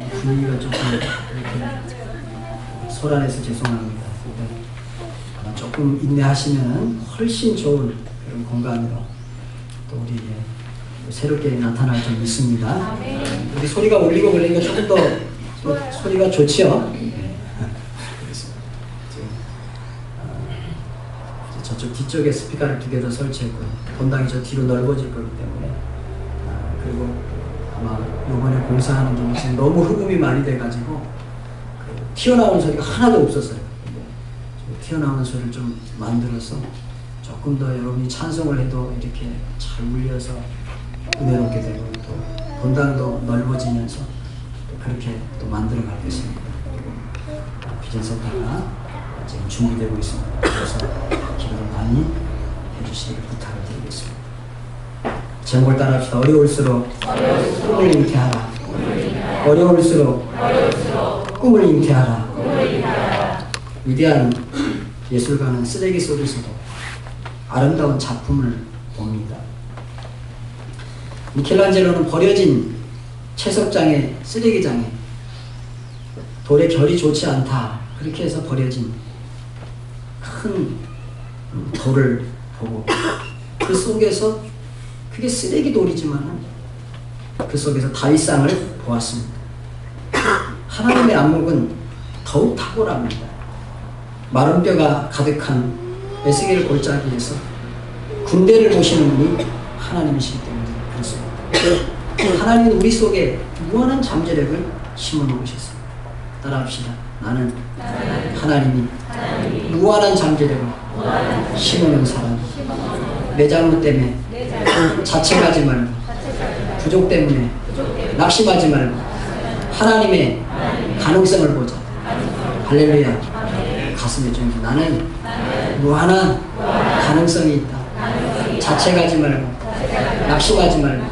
분위기가 조금 이렇게 소란해서 죄송합니다. 아마 조금 인내하시면 훨씬 좋은 그런 공간으로 또 우리 새롭게 나타날 좀 있습니다. 우리 소리가 울리고 그러니까 조금 더 소리가 좋지요. 그래서 지금 저쪽 뒤쪽에 스피커를 2개 더 설치했고요. 본당이 저 뒤로 넓어질 거기 때문에 그리고 아마 이번에 공사하는 게 지금 너무 흑음이 많이 돼가지고 튀어나오는 소리가 하나도 없었어요. 근데 튀어나오는 소리를 좀 만들어서 조금 더 여러분이 찬송을 해도 이렇게 잘 울려서 은혜롭게 되고 또 본당도 넓어지면서 또 그렇게 또 만들어 가겠습니다. 그리고 비전센터가 지금 준비되고 있습니다. 그래서 기도를 많이 해주시기를 부탁을 드리겠습니다. 제목을 따라합시다. 어려울수록 꿈을 잉태하라. 어려울수록 꿈을 잉태하라. 위대한 예술가는 쓰레기 속에서도 아름다운 작품을 봅니다. 미켈란젤로는 버려진 채석장에, 쓰레기장에 돌의 결이 좋지 않다 그렇게 해서 버려진 큰 돌을 보고 그 속에서 그게 쓰레기 돌이지만 그 속에서 다윗상을 보았습니다. 하나님의 안목은 더욱 탁월합니다. 마른 뼈가 가득한 에스겔 골짜기에서 군대를 모시는 분이 하나님이시기 때문에 그렇습니다. 하나님은 우리 속에 무한한 잠재력을 심어놓으셨습니다. 따라합시다. 나는 하나님이 무한한 잠재력을 심어놓은 사람. 내 잘못 때문에 자책하지 말고 부족 때문에 낙심하지 말고 하나님의 가능성을 보자. 할렐루야. 가슴에 좀 나는 무한한 가능성이 있다. 자책하지 말고 낙심하지 말고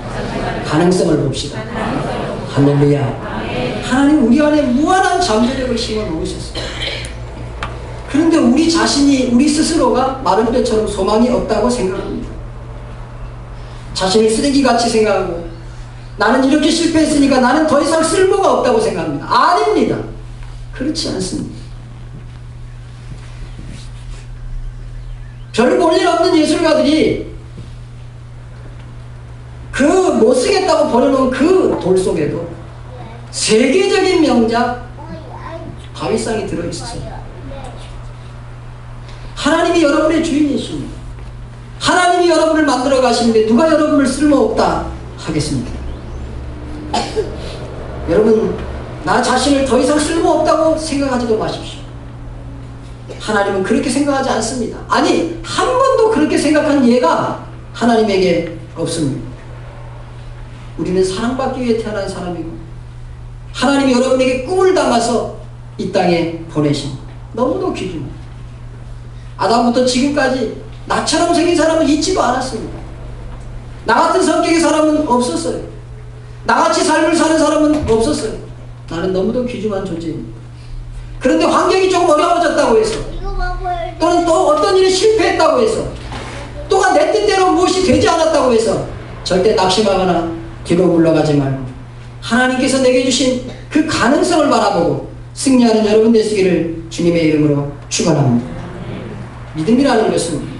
가능성을 봅시다. 할렐루야. 하나님 우리 안에 무한한 잠재력을 심어 놓으셨어요. 그런데 우리 자신이 우리 스스로가 마른 뼈처럼 소망이 없다고 생각합니다. 자신을 쓰레기같이 생각하고 나는 이렇게 실패했으니까 나는 더 이상 쓸모가 없다고 생각합니다. 아닙니다. 그렇지 않습니다. 별 볼 일 없는 예술가들이 그 못 쓰겠다고 버려놓은 그 돌 속에도 세계적인 명작 다윗상이 들어있어요. 하나님이 여러분의 주인이십니다. 하나님이 여러분을 만들어 가시는데 누가 여러분을 쓸모없다 하겠습니까? 여러분 나 자신을 더 이상 쓸모없다고 생각하지도 마십시오. 하나님은 그렇게 생각하지 않습니다. 아니 한 번도 그렇게 생각한 예가 하나님에게 없습니다. 우리는 사랑받기 위해 태어난 사람이고 하나님이 여러분에게 꿈을 담아서 이 땅에 보내신 너무도 귀중합니다. 아담부터 지금까지 나처럼 생긴 사람은 있지도 않았습니다. 나 같은 성격의 사람은 없었어요. 나같이 삶을 사는 사람은 없었어요. 나는 너무도 귀중한 존재입니다. 그런데 환경이 조금 어려워졌다고 해서 또는 또 어떤 일에 실패했다고 해서 또한 내 뜻대로 무엇이 되지 않았다고 해서 절대 낙심하거나 뒤로 물러가지 말고 하나님께서 내게 주신 그 가능성을 바라보고 승리하는 여러분 되시기를 주님의 이름으로 축원합니다. 믿음이라는 것은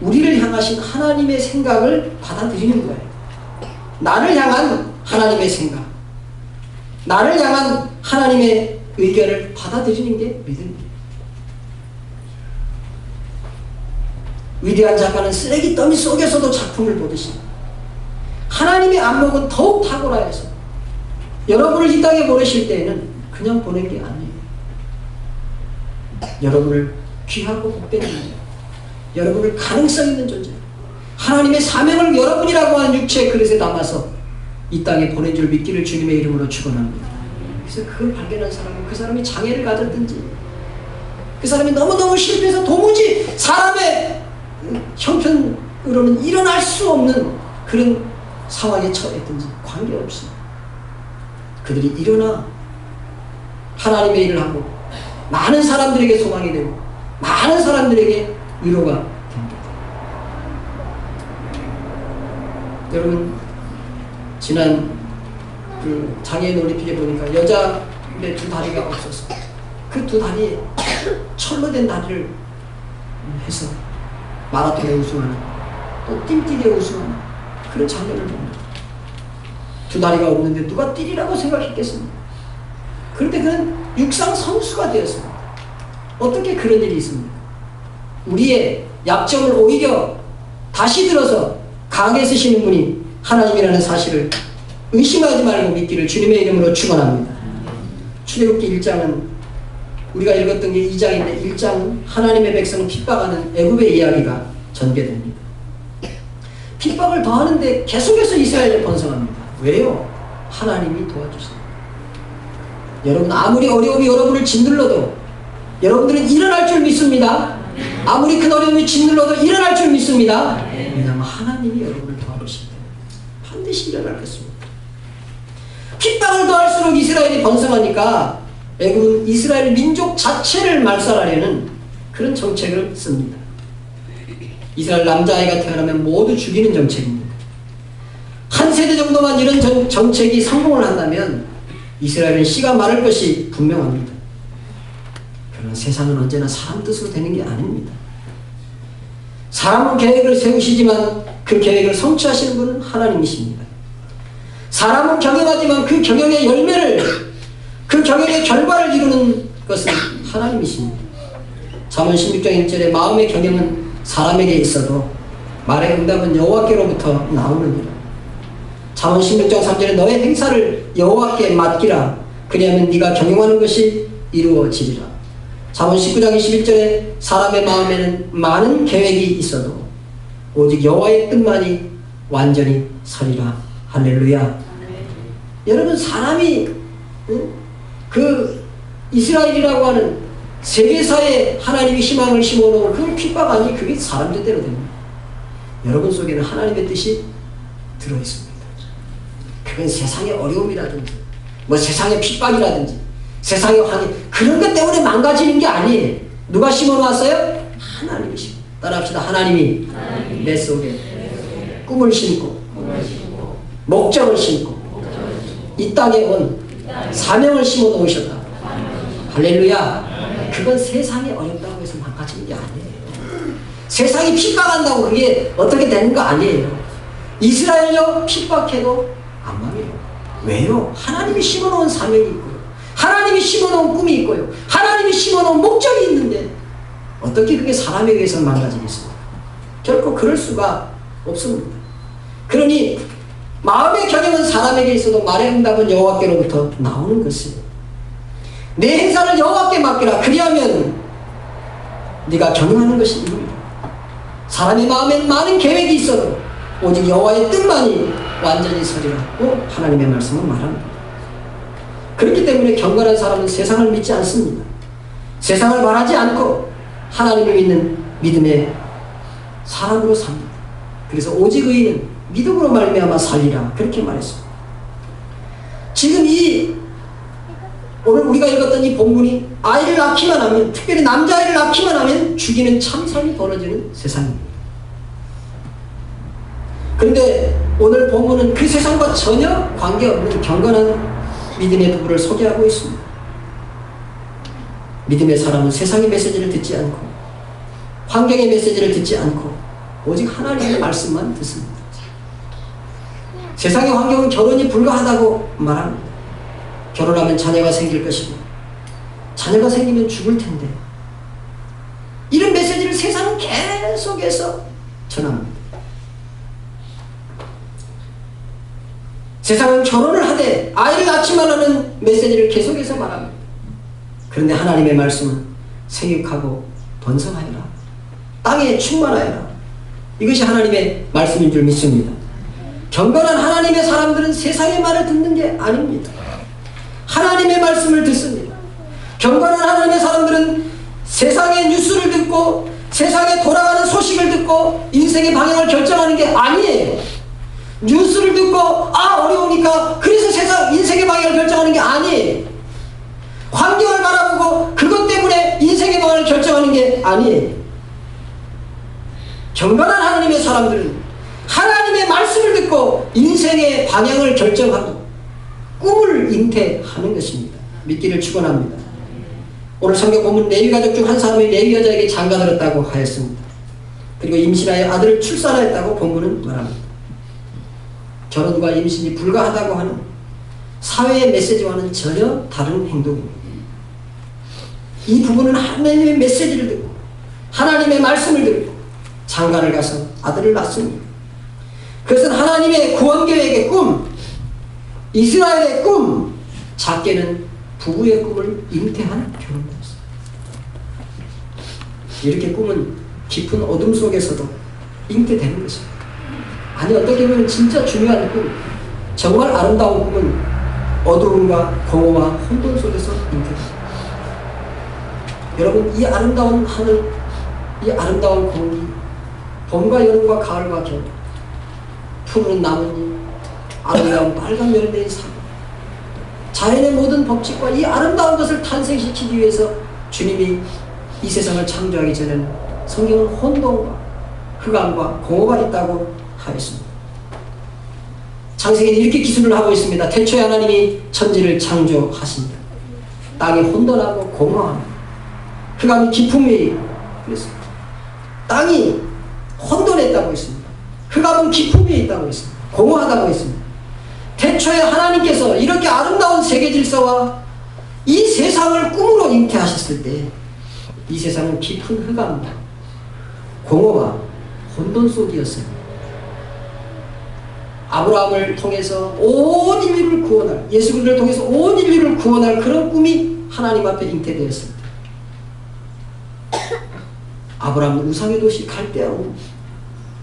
우리를 향하신 하나님의 생각을 받아들이는 거예요. 나를 향한 하나님의 생각, 나를 향한 하나님의 의견을 받아들이는 게 믿음이에요. 위대한 작가는 쓰레기 더미 속에서도 작품을 보듯이 하나님의 안목은 더욱 탁월하여서 여러분을 이 땅에 보내실 때에는 그냥 보낸 게 아니에요. 여러분을 귀하고 복된 존재, 여러분을 가능성 있는 존재, 하나님의 사명을 여러분이라고 하는 육체의 그릇에 담아서 이 땅에 보낸 줄 믿기를 주님의 이름으로 축원합니다. 그래서 그걸 발견한 사람은 그 사람이 장애를 가졌든지 그 사람이 너무너무 실패해서 도무지 사람의 형편으로는 일어날 수 없는 그런 상황에 처했든지 관계없이 그들이 일어나 하나님의 일을 하고 많은 사람들에게 소망이 되고 많은 사람들에게 위로가 됩니다. 여러분 지난 그 장애인 올림픽에 보니까 여자의 두 다리가 없어서 그 두 다리에 철로 된 다리를 해서 마라톤에 우승하는, 또 띨뛰기에 우승하는 그런 장면을 봅니다. 두 다리가 없는데 누가 뛰리라고 생각했겠습니까? 그런데 그는 육상 선수가 되었습니다. 어떻게 그런 일이 있습니까? 우리의 약점을 오히려 다시 들어서 강하게 쓰시는 분이 하나님이라는 사실을 의심하지 말고 믿기를 주님의 이름으로 축원합니다. 출애굽기 1장은 우리가 읽었던 게 2장인데 1장은 하나님의 백성을 핍박하는 애굽의 이야기가 전개됩니다. 핍박을 더하는데 계속해서 이스라엘에 번성합니다. 왜요? 하나님이 도와주세요. 여러분, 아무리 어려움이 여러분을 짓눌러도 여러분들은 일어날 줄 믿습니다. 아무리 큰 어려움이 짓눌러도 일어날 줄 믿습니다. 왜냐하면 하나님이 여러분을 도와주실 때 반드시 일어날 것입니다. 핍박을 더할수록 이스라엘이 번성하니까 애굽은 이스라엘 민족 자체를 말살하려는 그런 정책을 씁니다. 이스라엘 남자아이가 태어나면 모두 죽이는 정책입니다. 한 세대 정도만 이런 정책이 성공을 한다면 이스라엘은 씨가 마를 것이 분명합니다. 그러나 세상은 언제나 사람 뜻으로 되는 게 아닙니다. 사람은 계획을 세우시지만 그 계획을 성취하시는 분은 하나님이십니다. 사람은 경영하지만 그 경영의 열매를, 그 경영의 결과를 이루는 것은 하나님이십니다. 잠언 16장 1절에 마음의 경영은 사람에게 있어도 말의 응답은 여호와께로부터 나오느니라. 잠언 16장 3절에 너의 행사를 여호와께 맡기라. 그리하면 네가 경영하는 것이 이루어지리라. 잠언 19장 21절에 사람의 마음에는 많은 계획이 있어도 오직 여호와의 뜻만이 완전히 서리라. 할렐루야. 여러분, 사람이 그 이스라엘이라고 하는 세계사에 하나님이 희망을 심어놓은 그 핍박 아니, 그게 사람 뜻대로 됩니다. 여러분 속에는 하나님의 뜻이 들어있습니다. 그건 세상의 어려움이라든지 뭐 세상의 핍박이라든지 세상의 환경, 그런 것 때문에 망가지는 게 아니에요. 누가 심어놨어요? 하나님이십니다. 따라합시다. 하나님이 내 속에 꿈을 심고 목적을 심고 이 땅에 온 사명을 심어 놓으셨다. 할렐루야. 그건 세상이 어렵다고 해서 망가지는 게 아니에요. 세상이 핍박한다고 그게 어떻게 되는 거 아니에요. 이스라엘요 핍박해도 안 망해요. 왜요? 하나님이 심어놓은 사명이 있고요, 하나님이 심어놓은 꿈이 있고요, 하나님이 심어놓은 목적이 있는데 어떻게 그게 사람에 의해서 망가지겠습니까? 결코 그럴 수가 없습니다. 그러니 마음의 경영은 사람에게 있어도 말의 응답은 여호와께로부터 나오는 것이에요. 내 행사를 여호와께 맡기라. 그리하면 네가 경영하는 것이 이루리라. 사람의 마음에는 많은 계획이 있어도 오직 여호와의 뜻만이 완전히 서리라고 하나님의 말씀은 말합니다. 그렇기 때문에 경건한 사람은 세상을 믿지 않습니다. 세상을 말하지 않고 하나님을 믿는 믿음의 사람으로 삽니다. 그래서 오직 의인은 믿음으로 말미암아 살리라, 그렇게 말했습니다. 지금 오늘 우리가 읽었던 이 본문이 아이를 낳기만 하면, 특별히 남자아이를 낳기만 하면 죽이는 참상이 벌어지는 세상입니다. 그런데 오늘 본문은 그 세상과 전혀 관계없는 경건한 믿음의 부부를 소개하고 있습니다. 믿음의 사람은 세상의 메시지를 듣지 않고 환경의 메시지를 듣지 않고 오직 하나님의 말씀만 듣습니다. 세상의 환경은 결혼이 불가하다고 말합니다. 결혼하면 자녀가 생길 것이고 자녀가 생기면 죽을 텐데, 이런 메시지를 세상은 계속해서 전합니다. 세상은 결혼을 하되 아이를 낳지만 하는 메시지를 계속해서 말합니다. 그런데 하나님의 말씀은 생육하고 번성하여라, 땅에 충만하여라, 이것이 하나님의 말씀인 줄 믿습니다. 경건한 하나님의 사람들은 세상의 말을 듣는 게 아닙니다. 하나님의 말씀을 듣습니다. 경건한 하나님의 사람들은 세상의 뉴스를 듣고 세상에 돌아가는 소식을 듣고 인생의 방향을 결정하는 게 아니에요. 뉴스를 듣고 어려우니까 그래서 인생의 방향을 결정하는 게 아니에요. 환경을 바라보고 그것 때문에 인생의 방향을 결정하는 게 아니에요. 경건한 하나님의 사람들은 하나님의 말씀을 듣고 인생의 방향을 결정하고 꿈을 잉태하는 것입니다. 믿기를 축원합니다. 오늘 성경 본문 레위 가족 중 한 사람이 레위 여자에게 장가들었다고 하였습니다. 그리고 임신하여 아들을 출산하였다고 본문은 말합니다. 결혼과 임신이 불가하다고 하는 사회의 메시지와는 전혀 다른 행동입니다. 이 부부는 하나님의 메시지를 듣고 하나님의 말씀을 듣고 장가를 가서 아들을 낳습니다. 그것은 하나님의 구원계획의 꿈, 이스라엘의 꿈, 작게는 부부의 꿈을 잉태한 결혼이었어요. 이렇게 꿈은 깊은 어둠 속에서도 잉태되는 것입니다. 아니 어떻게 보면 진짜 중요한 꿈, 정말 아름다운 꿈은 어두움과 공허와 혼돈 속에서 잉태됩니다. 여러분, 이 아름다운 하늘, 이 아름다운 공기, 봄과 여름과 가을과 겨울, 푸른 나뭇잎, 아름다운 빨간 열매의 산, 자연의 모든 법칙과 이 아름다운 것을 탄생시키기 위해서 주님이 이 세상을 창조하기 전에는 성경은 혼돈과 흑암과 공허가 있다고 하였습니다. 창세기는 이렇게 기술을 하고 있습니다. 태초에 하나님이 천지를 창조하십니다. 땅이 혼돈하고 공허하며 흑암이 깊음 위에 그랬습니다. 땅이 혼돈했다고 했습니다. 흑암은 깊음 위에 있다고 했습니다. 공허하다고 했습니다. 태초에 하나님께서 이렇게 아름다운 세계 질서와 이 세상을 꿈으로 잉태하셨을 때 이 세상은 깊은 흑암과 공허와 혼돈 속이었습니다. 아브라함을 통해서 온 인류를 구원할, 예수 그리스도를 통해서 온 인류를 구원할 그런 꿈이 하나님 앞에 잉태되었습니다. 아브라함은 우상의 도시 갈대아로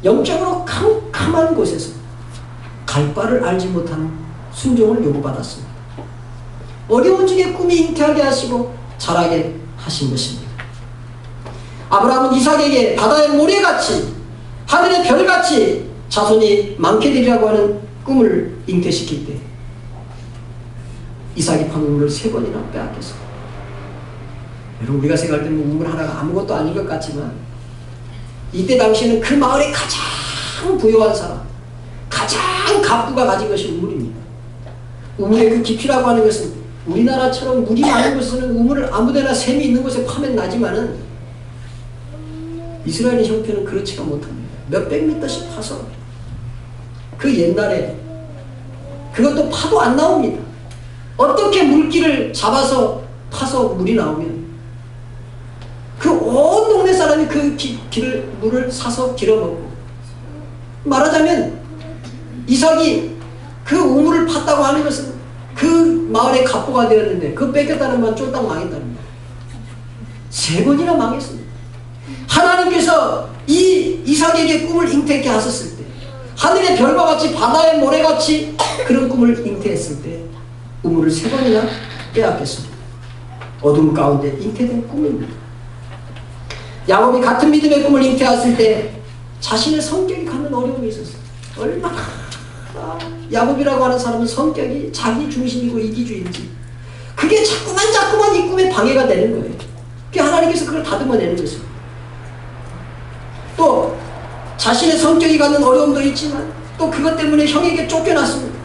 영적으로 캄캄한 곳에서 갈 바를 알지 못하는 순종을 요구받았습니다. 어려운 중에 꿈이 잉태하게 하시고 자라게 하신 것입니다. 아브라함은 이삭에게 바다의 모래같이 하늘의 별같이 자손이 많게 되리라고 하는 꿈을 잉태시킬 때 이삭이 판 우물을 3번이나 빼앗겼습니다. 여러분, 우리가 생각할 때는 우물 하나가 아무것도 아닌 것 같지만 이때 당시에는 그 마을의 가장 부유한 사람, 가장 갑부가 가진 것이 우물입니다. 우물의 그 깊이라고 하는 것은 우리나라처럼 물이 많은 곳에서는 우물을 아무데나 샘이 있는 곳에 파면 나지만은 이스라엘의 형편은 그렇지가 못합니다. 몇백 미터씩 파서 그 옛날에 그것도 파도 안 나옵니다. 어떻게 물기를 잡아서 파서 물이 나오면 그 온 동네 사람이 그 물을 사서 길어먹고, 말하자면 이삭이 그 우물을 팠다고 하는 것은 그 마을의 갑부가 되었는데 그거 뺏겼다는 건 쫄딱 망했다는 거예요. 3번이나 망했습니다. 하나님께서 이 이삭에게 꿈을 잉태케 하셨을 때, 하늘의 별과 같이 바다의 모래같이 그런 꿈을 잉태했을 때 우물을 3번이나 빼앗겼습니다. 어둠 가운데 잉태된 꿈입니다. 야곱이 같은 믿음의 꿈을 잉태했을 때 자신의 성격이 갖는 어려움이 있었어요. 얼마나 야곱이라고 하는 사람은 성격이 자기 중심이고 이기주의인지 그게 자꾸만 이 꿈에 방해가 되는 거예요. 그게 하나님께서 그걸 다듬어내는 것입니다. 또 자신의 성격이 갖는 어려움도 있지만 또 그것 때문에 형에게 쫓겨났습니다.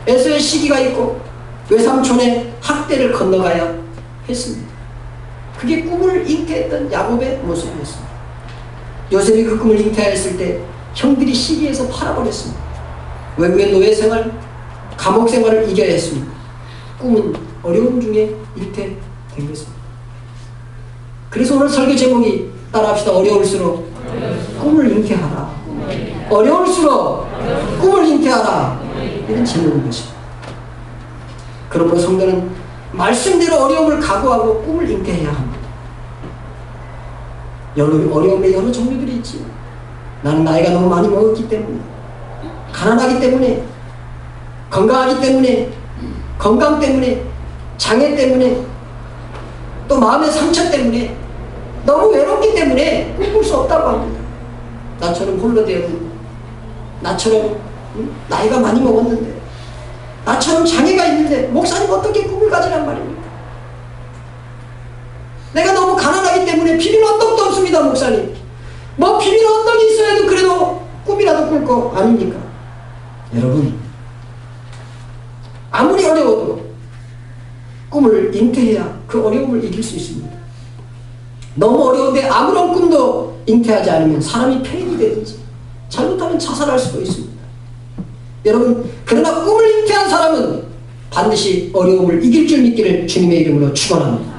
에서의 시기가 있고 외삼촌의 학대를 건너가야 했습니다. 그게 꿈을 잉태했던 야곱의 모습이었습니다. 요셉이 그 꿈을 잉태했을 때 형들이 시기해서 팔아버렸습니다. 외국의 노예생활, 감옥생활을 이겨야 했습니다. 꿈은 어려움 중에 잉태된 것입니다. 그래서 오늘 설교 제목이 따라합시다. 어려울수록 꿈을 잉태하라. 어려울수록 꿈을 잉태하라. 이런 제목인 것입니다. 그러므로 성도는 말씀대로 어려움을 각오하고 꿈을 잉태해야 합니다. 어려움의 여러 종류들이 있지. 나는 나이가 너무 많이 먹었기 때문에, 가난하기 때문에, 건강하기 때문에, 건강 때문에, 장애 때문에, 또 마음의 상처 때문에, 너무 외롭기 때문에 꿈꿀 수 없다고 합니다. 나처럼 홀로 되었는데, 나처럼 나이가 많이 먹었는데, 나처럼 장애가 있는데 목사님 어떻게 꿈을 가지란 말입니까? 내가 너무 가난하기 때문에 비밀 언덕도 없습니다. 목사님, 뭐 비밀 언덕이 있어야도 그래도 꿈이라도 꿀 거 아닙니까? 여러분, 아무리 어려워도 꿈을 잉태해야 그 어려움을 이길 수 있습니다. 너무 어려운데 아무런 꿈도 잉태하지 않으면 사람이 폐인이 되든지 잘못하면 자살할 수도 있습니다. 여러분, 그러나 꿈을 잉태한 사람은 반드시 어려움을 이길 줄 믿기를 주님의 이름으로 축원합니다.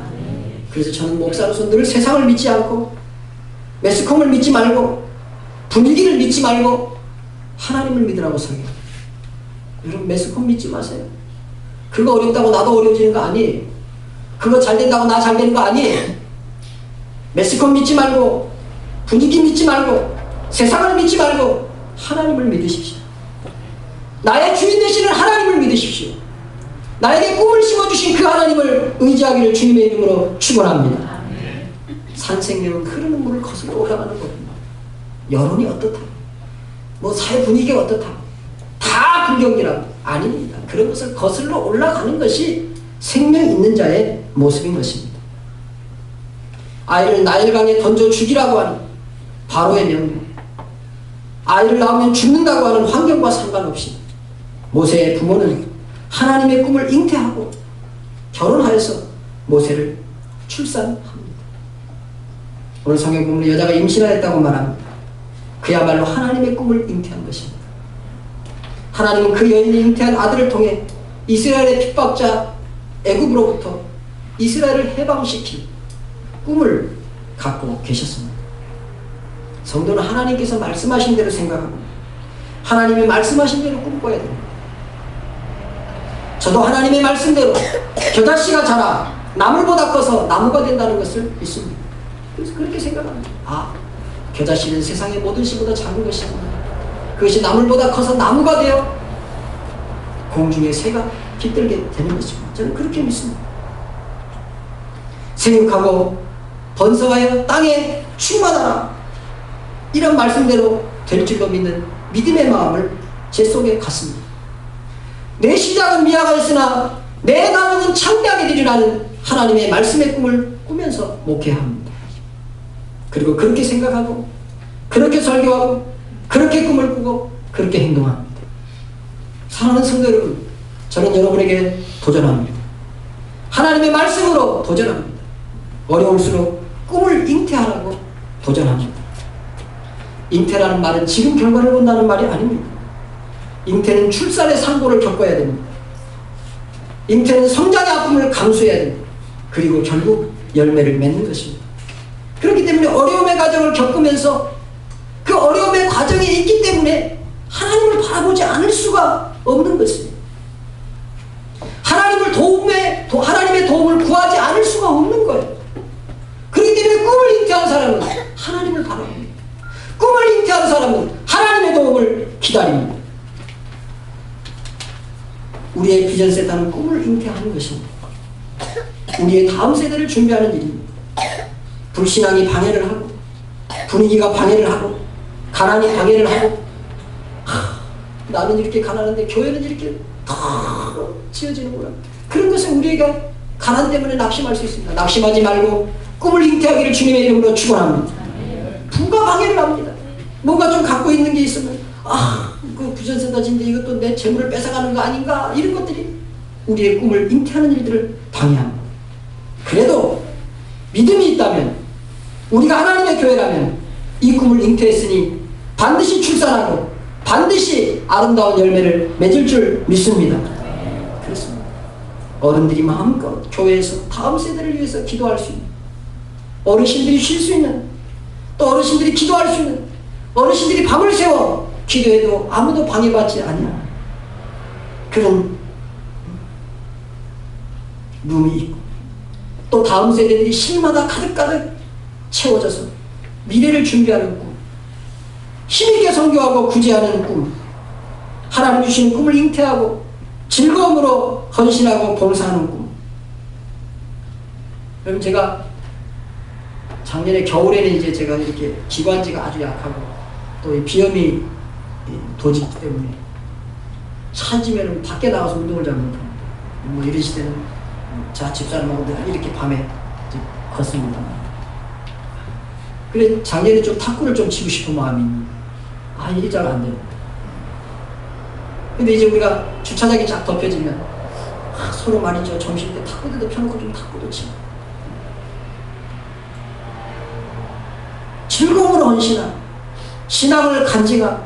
그래서 저는 목사로서 늘 세상을 믿지 않고 매스컴을 믿지 말고 분위기를 믿지 말고 하나님을 믿으라고 설교합니다. 여러분, 매스컴 믿지 마세요. 그거 어렵다고 나도 어려워지는 거 아니에요. 그거 잘 된다고 나 잘 되는 거 아니에요. 매스컴 믿지 말고 분위기 믿지 말고 세상을 믿지 말고 하나님을 믿으십시오. 나의 주인 되시는 하나님을 믿으십시오. 나에게 꿈을 심어주신 그 하나님을 의지하기를 주님의 이름으로 축원합니다. 산생명은 흐르는 물을 거슬러 올라가는 겁니다. 여론이 어떻다, 뭐 사회 분위기가 어떻다, 다 불경기라고 아닙니다. 그런 것을 거슬러 올라가는 것이 생명 있는 자의 모습인 것입니다. 아이를 나일강에 던져 죽이라고 하는 바로의 명령, 아이를 낳으면 죽는다고 하는 환경과 상관없이 모세의 부모는 하나님의 꿈을 잉태하고 결혼하여서 모세를 출산합니다. 오늘 성경 보면 여자가 임신하였다고 말합니다. 그야말로 하나님의 꿈을 잉태한 것입니다. 하나님은 그 여인이 잉태한 아들을 통해 이스라엘의 핍박자 애굽으로부터 이스라엘을 해방시킨 꿈을 갖고 계셨습니다. 성도는 하나님께서 말씀하신 대로 생각하고 하나님의 말씀하신 대로 꿈꿔야 됩니다. 저도 하나님의 말씀대로 겨자씨가 자라 나물보다 커서 나무가 된다는 것을 믿습니다. 그래서 그렇게 생각합니다. 아, 겨자씨는 세상의 모든 씨보다 작은 것이구나. 그것이 나물보다 커서 나무가 되어 공중의 새가 깃들게 되는 것입니다. 저는 그렇게 믿습니다. 생육하고 번성하여 땅에 충만하라, 이런 말씀대로 될 줄로 믿는 믿음의 마음을 제 속에 갖습니다. 내 시작은 미약하였으나 내 나중은 창대하게 되리라는 하나님의 말씀의 꿈을 꾸면서 목회합니다. 그리고 그렇게 생각하고 그렇게 설교하고 그렇게 꿈을 꾸고 그렇게 행동합니다. 사랑하는 성도 여러분, 저는 여러분에게 도전합니다. 하나님의 말씀으로 도전합니다. 어려울수록 꿈을 잉태하라고 도전합니다. 잉태라는 말은 지금 결과를 본다는 말이 아닙니다. 잉태는 출산의 상고를 겪어야 됩니다. 잉태는 성장의 아픔을 감수해야 됩니다. 그리고 결국 열매를 맺는 것입니다. 그렇기 때문에 어려움의 과정을 겪으면서 그 어려움의 과정에 있기 때문에 하나님을 바라보지 않을 수가 없는 것입니다. 하나님의 도움을 구하지 않을 수가 없는 거예요. 그렇기 때문에 꿈을 잉태한 사람은 하나님을 바라봅니다. 꿈을 잉태한 사람은 하나님의 도움을 기다립니다. 우리의 비전 세타는 꿈을 잉태하는 것입니다. 우리의 다음 세대를 준비하는 일입니다. 불신앙이 방해를 하고 분위기가 방해를 하고 가난이 방해를 하고 나는 이렇게 가난한데 교회는 이렇게 다 지어지는구나. 그런 것은 우리가 가난 때문에 낙심할 수 있습니다. 낙심하지 말고 꿈을 잉태하기를 주님의 이름으로 축원합니다. 부가 방해를 합니다. 뭔가 좀 갖고 있는 게 있으면 그 부전센터진데 이것도 내 재물을 뺏어가는 거 아닌가, 이런 것들이 우리의 꿈을 잉태하는 일들을 방해합니다. 그래도 믿음이 있다면, 우리가 하나님의 교회라면 이 꿈을 잉태했으니 반드시 출산하고 반드시 아름다운 열매를 맺을 줄 믿습니다. 그렇습니다. 어른들이 마음껏 교회에서 다음 세대를 위해서 기도할 수 있는, 어르신들이 쉴 수 있는, 또 어르신들이 기도할 수 있는, 어르신들이 밤을 새워 기도해도 아무도 방해받지 않는 그런 룸이 있고, 또 다음 세대들이 실마다 가득가득 채워져서 미래를 준비하는 꿈, 힘있게 선교하고 구제하는 꿈, 하나님 주신 꿈을 잉태하고 즐거움으로 헌신하고 봉사하는 꿈. 여러분, 제가 작년에 겨울에는 이제 제가 이렇게 기관지가 아주 약하고 또 이 비염이 도지기 때문에 찾으면 밖에 나가서 운동을 잘 못합니다. 뭐 이런 시대는 자 집사람하고 내가 이렇게 밤에 걷습니다. 그래 작년에 좀 탁구를 좀 치고 싶은 마음이 일이 잘 안 돼요. 근데 이제 우리가 주차장이 쫙 덮여지면 서로 말이죠. 점심때 탁구대도 펴놓고 좀 탁구도 치고 즐거움으로 헌신하고 신앙을 간직하고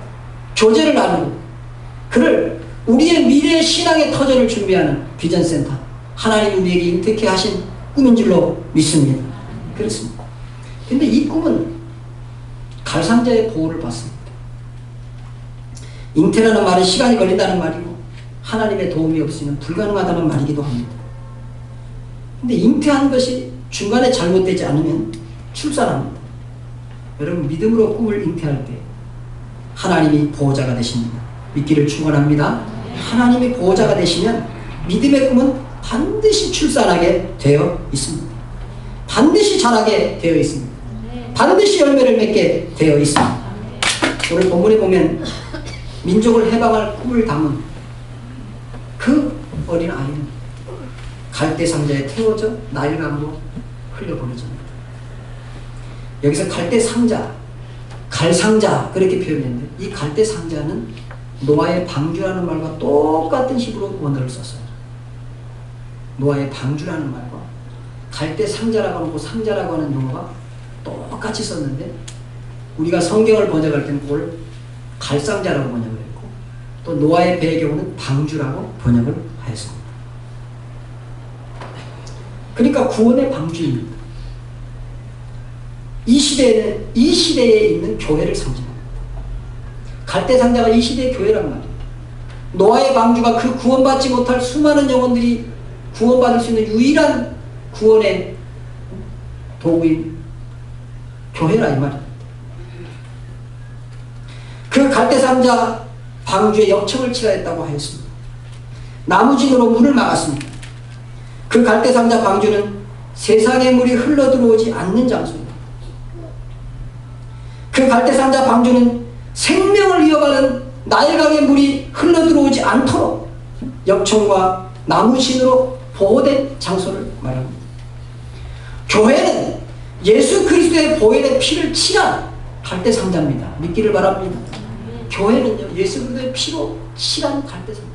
교제를 나누고 그를 우리의 미래의 신앙의 터전을 준비하는 비전센터 하나님이 우리에게 인택해 하신 꿈인 줄로 믿습니다. 그렇습니다. 근데 이 꿈은 갈상자의 보호를 받습니다. 잉태라는 말은 시간이 걸린다는 말이고 하나님의 도움이 없이는 불가능하다는 말이기도 합니다. 근데 잉태한 것이 중간에 잘못되지 않으면 출산합니다. 여러분 믿음으로 꿈을 잉태할 때 하나님이 보호자가 되십니다. 믿기를 축원합니다. 하나님이 보호자가 되시면 믿음의 꿈은 반드시 출산하게 되어 있습니다. 반드시 자라게 되어 있습니다. 반드시 열매를 맺게 되어 있습니다. 오늘 본문에 보면 민족을 해방할 꿈을 담은 그 어린 아이는 갈대 상자에 태워져 나일강으로 흘려보내집니다. 여기서 갈대 상자, 갈상자 그렇게 표현했는데 이 갈대 상자는 노아의 방주라는 말과 똑같은 히브리 원어를 썼어요. 노아의 방주라는 말과 갈대 상자라고 하고 상자라고 하는 용어가 똑같이 썼는데 우리가 성경을 번역할 때는 그걸 갈상자라고 번역을 했고 또 노아의 배의 경우는 방주라고 번역을 하였습니다. 그러니까 구원의 방주입니다. 이 시대에 있는 교회를 상징합니다. 갈대 상자가 이 시대의 교회란 말이에요. 노아의 방주가 그 구원받지 못할 수많은 영혼들이 구원받을 수 있는 유일한 구원의 도구인 교회라 이 말입니다. 그 갈대 상자 방주에 역청을 칠하였다고 하였습니다. 나무진으로 문을 막았습니다. 그 갈대 상자 방주는 세상의 물이 흘러 들어오지 않는 장소입니다. 그 갈대 상자 방주는 생명을 이어가는 나일강의 물이 흘러 들어오지 않도록 역청과 나무진으로 보호된 장소를 말합니다. 교회는 예수 그리스도의 보혈의 피를 칠한 갈대 상자입니다. 믿기를 바랍니다. 교회는요 예수 그리스도의 피로 칠한 갈대 상자.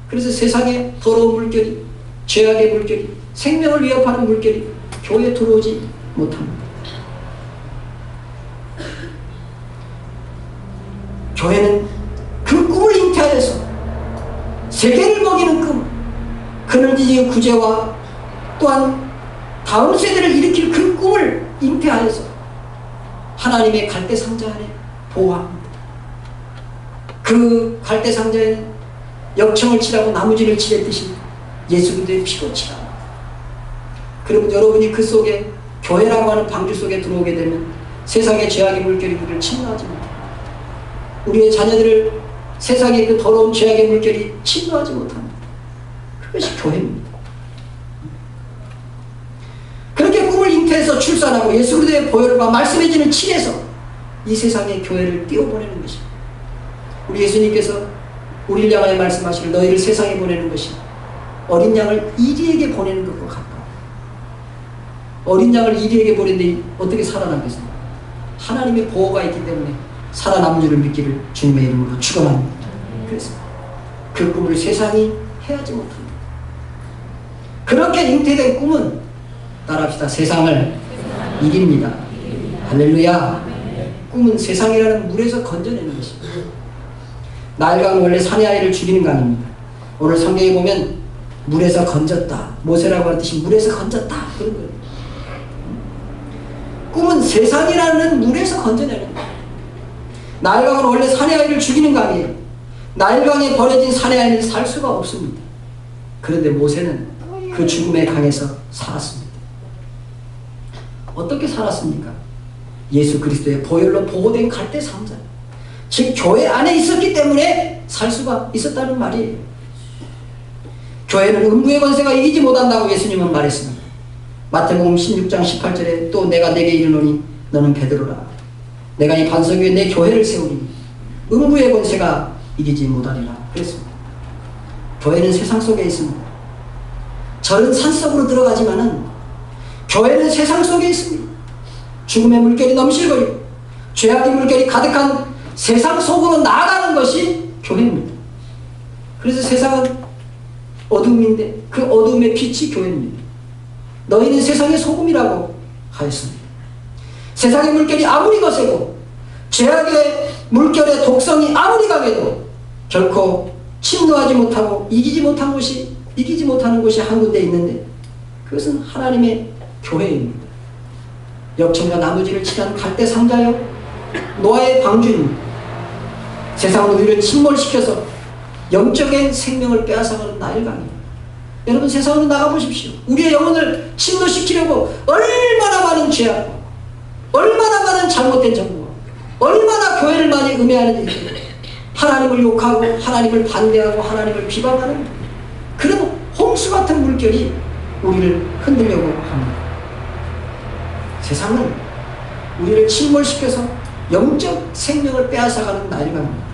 그래서 세상에 더러운 물결이 죄악의 물결이 생명을 위협하는 물결이 교회에 들어오지 못합니다. 교회는 그 꿈을 잉태하여서 세계를 먹이는 꿈, 그늘지기 구제와 또한 다음 세대를 일으킬 그 꿈을 잉태하여서 하나님의 갈대 상자 안에 보호합니다. 그 갈대 상자에는 역청을 칠하고 나무진을 칠했듯이 예수 그리스도의 피로 칠합니다. 그러면 여러분이 그 속에 교회라고 하는 방주 속에 들어오게 되면 세상의 죄악의 물결이 우리를 침노하지 못합니다. 우리의 자녀들을 세상의 그 더러운 죄악의 물결이 침노하지 못합니다. 그것이 교회입니다. 그렇게 꿈을 잉태해서 출산하고 예수 그리스도의 보혈과 말씀의 진을 칠해서 이 세상에 교회를 띄워보내는 것입니다. 우리 예수님께서 우리를 향하여 말씀하시길 너희를 세상에 보내는 것이 어린 양을 이리에게 보내는 것과 같다. 어린 양을 이리에게 보내는데 어떻게 살아남겠습니까? 하나님의 보호가 있기 때문에 살아남는 줄을 믿기를 주님의 이름으로 축원합니다. 그래서 그 꿈을 세상이 해하지 못합니다. 그렇게 잉태된 꿈은 따라합시다. 세상을 이깁니다. 할렐루야. 꿈은 세상이라는 물에서 건져내는 것입니다. 나일강은 원래 사내 아이를 죽이는 강입니다. 오늘 성경에 보면 물에서 건졌다. 모세라고 하는 뜻이 물에서 건졌다. 그런 거예요. 꿈은 세상이라는 물에서 건져내는 거예요. 나일강은 원래 사내 아이를 죽이는 강이에요. 나일강에 버려진 사내 아이는 살 수가 없습니다. 그런데 모세는 그 죽음의 강에서 살았습니다. 어떻게 살았습니까? 예수 그리스도의 보혈로 보호된 갈대 상자, 즉 교회 안에 있었기 때문에 살 수가 있었다는 말이에요. 교회는 음부의 권세가 이기지 못한다고 예수님은 말했습니다. 마태복음 16장 18절에 또 내가 내게 이르노니 너는 베드로라. 내가 이 반석 위에 내 교회를 세우리니 음부의 권세가 이기지 못하리라 그랬습니다. 교회는 세상 속에 있습니다. 절은 산속으로 들어가지만은 교회는 세상 속에 있습니다. 죽음의 물결이 넘실거리고 죄악의 물결이 가득한 세상 속으로 나아가는 것이 교회입니다. 그래서 세상은 어둠인데 그 어둠의 빛이 교회입니다. 너희는 세상의 소금이라고 하였습니다. 세상의 물결이 아무리 거세고 죄악의 물결의 독성이 아무리 강해도 결코 침노하지 못하고 이기지 못하는 곳이 한 군데 있는데 그것은 하나님의 교회입니다. 역청과 나무지를 칠한 갈대 상자여 노아의 방주입니다. 세상은 우리를 침몰시켜서 영적인 생명을 빼앗아가는 나일강입니다. 여러분, 세상으로 나가보십시오. 우리의 영혼을 침노시키려고 얼마나 많은 죄악과 얼마나 많은 잘못된 정보와 얼마나 교회를 많이 음해하는 일들, 하나님을 욕하고 하나님을 반대하고 하나님을 비방하는 그런 홍수 같은 물결이 우리를 흔들려고 합니다. 세상은 우리를 침몰시켜서 영적 생명을 빼앗아가는 나일강입니다.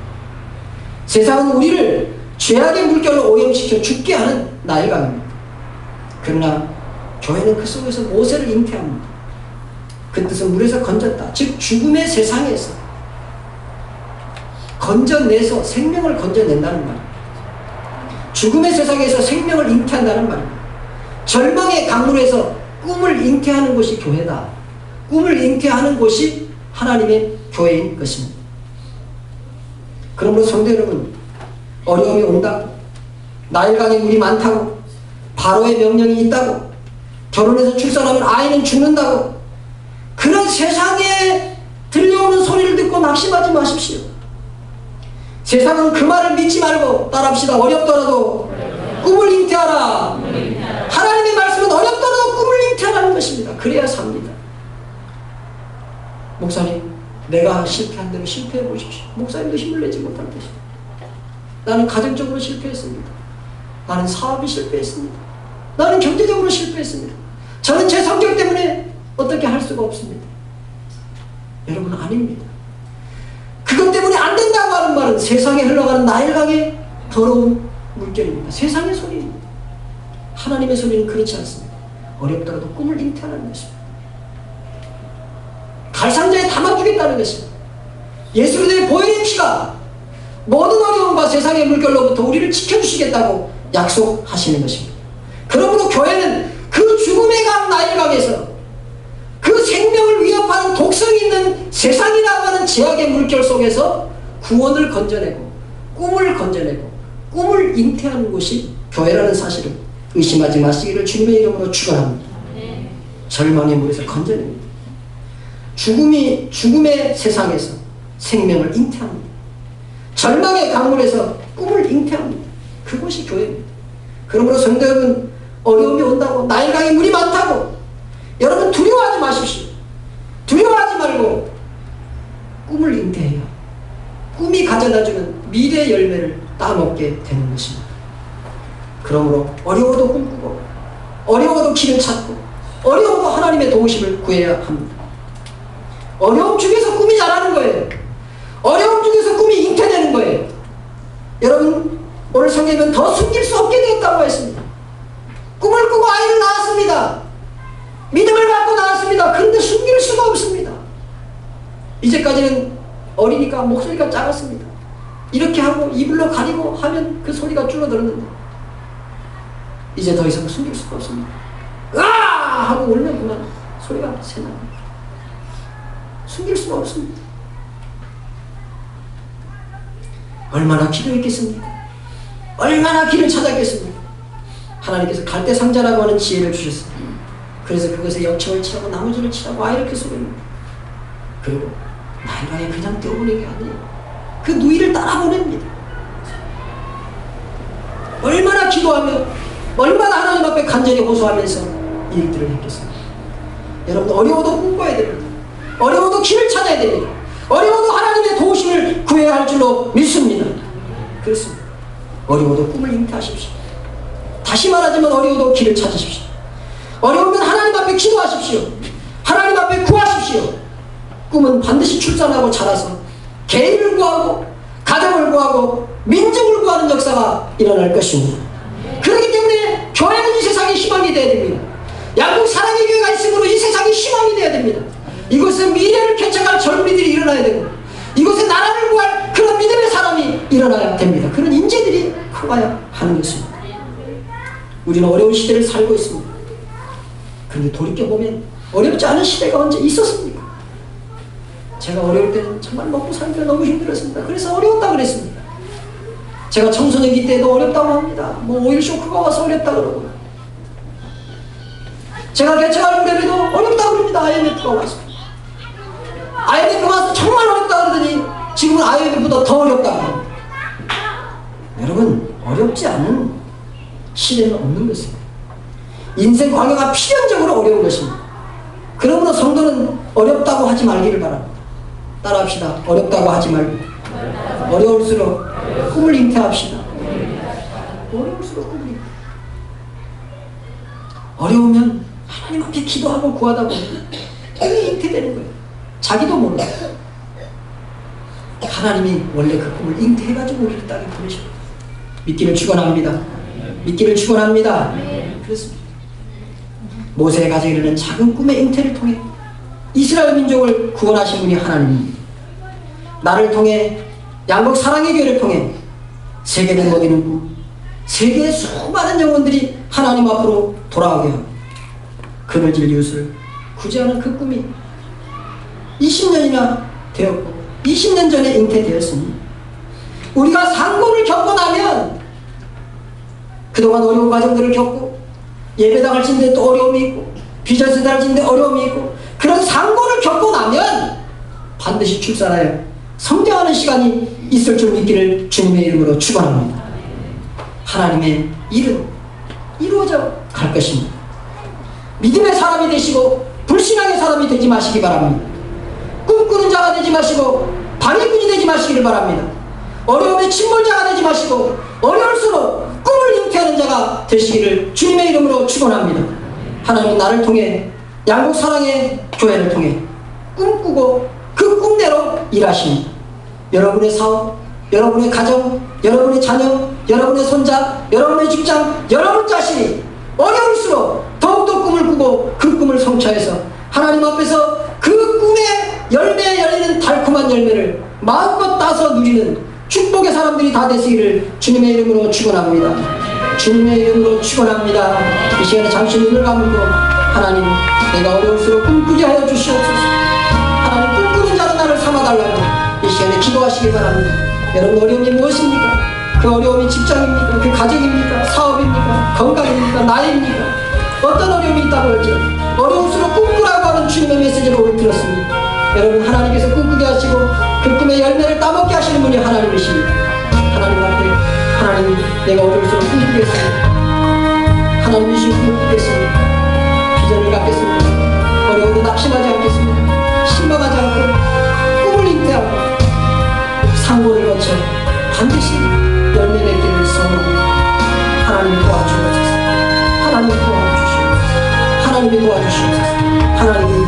세상은 우리를 죄악의 물결로 오염시켜 죽게 하는 나일강입니다. 그러나 교회는 그 속에서 모세를 잉태합니다. 그 뜻은 물에서 건졌다. 즉 죽음의 세상에서 건져내서 생명을 건져낸다는 말입니다. 죽음의 세상에서 생명을 잉태한다는 말입니다. 절망의 강물에서 꿈을 잉태하는 곳이 교회다. 꿈을 잉태하는 곳이 하나님의 교회인 것입니다. 그러므로 성도 여러분, 어려움이 온다고, 나일강에 물이 많다고, 바로의 명령이 있다고, 결혼해서 출산하면 아이는 죽는다고, 그런 세상에 들려오는 소리를 듣고 낙심하지 마십시오. 세상은 그 말을 믿지 말고 따라합시다. 어렵더라도 꿈을 잉태하라. 하나님의 말씀은 어렵더라도 꿈을 잉태하라는 것입니다. 그래야 삽니다. 목사님, 내가 실패한 대로 실패해 보십시오. 목사님도 힘을 내지 못할 것입니다. 나는 가정적으로 실패했습니다. 나는 사업이 실패했습니다. 나는 경제적으로 실패했습니다. 저는 제 성격 때문에 어떻게 할 수가 없습니다. 여러분, 아닙니다. 그것 때문에 안 된다고 하는 말은 세상에 흘러가는 나일강의 더러운 물결입니다. 세상의 소리입니다. 하나님의 소리는 그렇지 않습니다. 어렵더라도 꿈을 잉태하는 것입니다. 갈상자에 담아주겠다는 것입니다. 예수 그리스도의 보혈의 피가 모든 어려움과 세상의 물결로부터 우리를 지켜주시겠다고 약속하시는 것입니다. 그러므로 교회는 그 죽음의 강 나일강에서 그 생명을 위협하는 독성이 있는 세상이라고 하는 제약의 물결 속에서 구원을 건져내고 꿈을 건져내고 꿈을 잉태하는 곳이 교회라는 사실을 의심하지 마시기를 주님의 이름으로 축원합니다. 절망의 물에서 건져냅니다. 죽음의 세상에서 생명을 잉태합니다. 절망의 강물에서 꿈을 잉태합니다. 그것이 교회입니다. 그러므로 성도 여러분, 어려움이 온다고, 나일강에 물이 많다고 여러분 두려워하지 마십시오. 두려워하지 말고 꿈을 잉태해야 꿈이 가져다주는 미래의 열매를 따먹게 되는 것입니다. 그러므로 어려워도 꿈꾸고 어려워도 길을 찾고 어려워도 하나님의 도우심을 구해야 합니다. 어려움 중에서 꿈이 자라는 거예요. 어려움 중에서 꿈이 잉태되는 거예요. 여러분, 오늘 성경은 더 숨길 수 없게 되었다고 했습니다. 꿈을 꾸고 아이를 낳았습니다. 믿음을 갖고 낳았습니다. 그런데 숨길 수가 없습니다. 이제까지는 어리니까 목소리가 작았습니다. 이렇게 하고 이불로 가리고 하면 그 소리가 줄어들었는데 이제 더 이상 숨길 수가 없습니다. 으아! 하고 울면 그만 소리가 새납니다. 숨길 수가 없습니다. 얼마나 기도했겠습니까? 얼마나 길을 찾았겠습니까? 하나님께서 갈대 상자라고 하는 지혜를 주셨습니다. 그래서 그것에 역청을 칠하고 나무지를 칠하고 아이를 소리입니다. 그리고 나일강에 그냥 떼어보는 게 아니에요. 그 누이를 따라보냅니다. 얼마나 기도하며 얼마나 하나님 앞에 간절히 호소하면서 이 일들을 했겠습니까? 여러분, 어려워도 꿈꿔야 됩니다. 어려워도 길을 찾아야 됩니다. 어려워도 하나님의 도우심을 구해야 할 줄로 믿습니다. 그렇습니다. 어려워도 꿈을 잉태하십시오. 다시 말하자면 어려워도 길을 찾으십시오. 어려우면 하나님 앞에 기도하십시오. 하나님 앞에 구하십시오. 꿈은 반드시 출산하고 자라서 개인을 구하고 가정을 구하고 민족을 구하는 역사가 일어날 것입니다. 그렇기 때문에 교회는 이 세상에 희망이 되어야 됩니다. 양국 사랑의 교회가 있으므로 이 세상에 희망이 되어야 됩니다. 이곳에 미래를 개척할 젊은이들이 일어나야 되고 이곳에 나라를 구할 그런 믿음의 사람이 일어나야 됩니다. 그런 인재들이 커가야 하는 것입니다. 우리는 어려운 시대를 살고 있습니다. 그런데 돌이켜보면 어렵지 않은 시대가 언제 있었습니까? 제가 어려울 때는 정말 먹고 살기가 너무 힘들었습니다. 그래서 어려웠다 그랬습니다. 제가 청소년기 때도 어렵다고 합니다. 뭐 오일 쇼크가 와서 어렵다 그러고, 제가 개척할 무렵에도 어렵다 그럽니다. IMF가 와서. IMF가 와서 정말 어렵다 그러더니 지금은 IMF보다 더 어렵다 그럽니다. 여러분, 어렵지 않은 시대는 없는 것입니다. 인생 광야가 필연적으로 어려운 것입니다. 그러므로 성도는 어렵다고 하지 말기를 바랍니다. 따라합시다. 어렵다고 하지 말고 어려울수록 꿈을 잉태합시다. 어려울수록 꿈을 잉태. 어려우면 하나님 앞에 기도하고 구하다 보면 꿈이 잉태되는 거예요. 자기도 몰라요. 하나님이 원래 그 꿈을 잉태해가지고 우리를 땅에 보내셨어요. 믿기를 축원합니다. 믿기를 축원합니다. 그렇습니다. 모세의 가정에 이르는 작은 꿈의 잉태를 통해 이스라엘 민족을 구원하신 분이 하나님입니다. 나를 통해, 양국 사랑의 교회를 통해 세계를 먹이는 꿈, 세계의 수많은 영혼들이 하나님 앞으로 돌아오게 하고 그늘질 이웃을 구제하는 그 꿈이 20년이나 되었고 20년 전에 잉태되었으니 우리가 상고를 겪고 나면 그동안 어려운 과정들을 겪고 예배당을 짓는데 또 어려움이 있고 비전센터를 짓는데 어려움이 있고 그런 상고를 겪고 나면 반드시 출산하여 성장하는 시간이 있을 줄 믿기를 주님의 이름으로 축원합니다. 하나님의 일은 이루어져 갈 것입니다. 믿음의 사람이 되시고 불신앙의 사람이 되지 마시기 바랍니다. 꿈꾸는 자가 되지 마시고 방해꾼이 되지 마시기를 바랍니다. 어려움의 침몰자가 되지 마시고 어려울수록 꿈을 잉태하는 자가 되시기를 주님의 이름으로 축원합니다. 하나님은 나를 통해 양국 사랑의 교회를 통해 꿈꾸고 그 꿈대로 일하십니다. 여러분의 사업, 여러분의 가정, 여러분의 자녀, 여러분의 손자, 여러분의 직장, 여러분 자신이 어려울수록 더욱더 꿈을 꾸고 그 꿈을 성취해서 하나님 앞에서 그 꿈의 열매에 열리는 달콤한 열매를 마음껏 따서 누리는 축복의 사람들이 다 되시기를 주님의 이름으로 축원합니다. 주님의 이름으로 축원합니다. 이 시간에 잠시 눈을 감고 하나님, 내가 어려울수록 꿈꾸게 하여 주시옵소서. 하나님, 꿈꾸는 자로 나를 삼아달라고 이 시간에 기도하시기 바랍니다. 여러분, 어려움이 무엇입니까? 그 어려움이 직장입니까? 그 가정입니까? 사업입니까? 건강입니까? 나이입니까? 어떤 어려움이 있다고 할지 어려울수록 꿈꾸라고 하는 주님의 메시지를 오늘 들었습니다. 여러분, 하나님께서 꿈꾸게 하시고 그 꿈의 열매를 따먹게 하시는 분이 하나님이십니다. 하나님 앞에, 하나님, 내가 어려울수록 꿈꾸겠습니다. 하나님 주신 꿈을 꾸겠습니다. 비전을 갖겠습니다. 어려워도 낙심하지 않겠습니다. 실망하지 않고 꿈을 잉태하고 상고를 거쳐 반드시 열매 맺기를 소원합니다. 하나님 도와주옵소서. 하나님 도와주시옵소서. 하나님이 도와주시옵소서. 하나님이